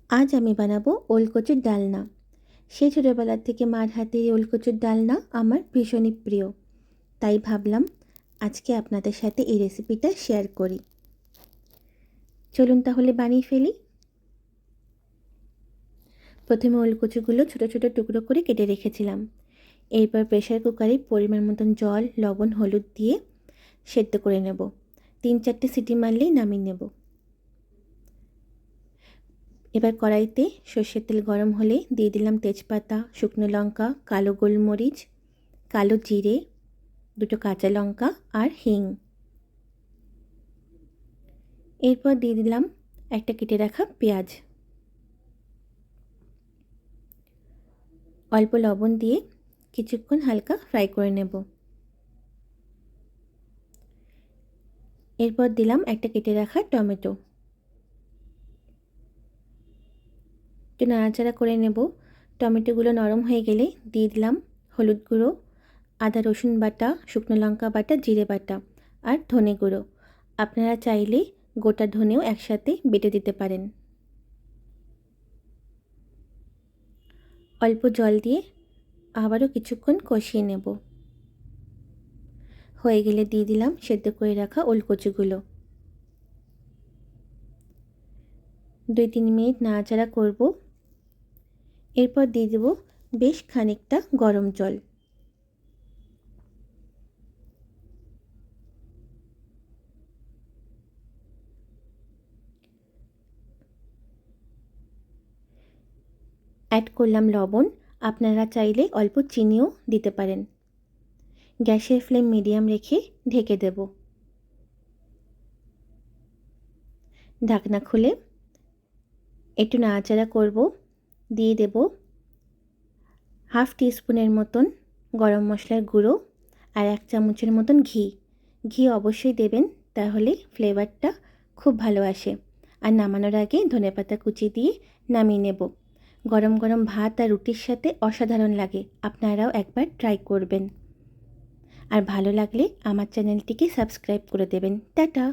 আজ আমি বানাবো ওলকচুর ডালনা। সেই ছোটোবেলা থেকে মার হাতের ওলকচুর ডালনা আমার ভীষণই প্রিয়, তাই ভাবলাম আজকে আপনাদের সাথে এই রেসিপিটা শেয়ার করি। চলুন তাহলে বানিয়ে ফেলি। প্রথমে ওলকচুগুলো ছোটো ছোটো টুকরো করে কেটে রেখেছিলাম। এরপর প্রেশার কুকারে পরিমাণ মতন জল, লবণ, হলুদ দিয়ে সেদ্ধ করে নেব। 3-4টে সিটি মারলেই নামিয়ে নেব। এবার কড়াইতে সর্ষের তেল গরম হলে দিয়ে দিলাম তেজপাতা, শুকনো লঙ্কা, কালো গোলমরিচ, কালো জিরে, 2টো কাঁচা লঙ্কা আর হিং। এরপর দিয়ে দিলাম একটা কেটে রাখা পেঁয়াজ। অল্প লবণ দিয়ে কিছুক্ষণ হালকা ফ্রাই করে নেব। এরপর দিলাম একটা কেটে রাখা টমেটো। একটু নাড়াচাড়া করে নেব। টমেটোগুলো নরম হয়ে গেলে দিয়ে দিলাম হলুদ গুঁড়ো, আদা রসুন বাটা, শুকনো লঙ্কা বাটা, জিরে বাটা আর ধনে গুঁড়ো। আপনারা চাইলে গোটা ধনেও একসাথে বেটে দিতে পারেন। অল্প জল দিয়ে আবারও কিছুক্ষণ কষিয়ে নেব। হয়ে গেলে দিয়ে দিলাম সেদ্ধ করে রাখা ওলকচুগুলো। 2-3 মিনিট নাড়াচাড়া করব। এরপর দিয়ে দেব বেশ খানিকটা গরম জল। অ্যাড করলাম লবণ। আপনারা চাইলে অল্প চিনিও দিতে পারেন। গ্যাসের ফ্লেম মিডিয়াম রেখে ঢেকে দেব। ঢাকনা খুলে একটু নাড়াচাড়া করব। দিয়ে দেব হাফ টিস্পুনের মতন গরম মশলার গুঁড়ো আর 1 চামচের মতন ঘি। ঘি অবশ্যই দেবেন, তাহলে ফ্লেভারটা খুব ভালো আসে। আর নামানোর আগে ধনেপাতা কুচি দিয়ে নামিয়ে নেব। গরম গরম ভাত আর রুটির সাথে অসাধারণ লাগে। আপনারাও একবার ট্রাই করবেন। আর ভালো লাগলে আমার চ্যানেলটিকে সাবস্ক্রাইব করে দেবেন। টাটা।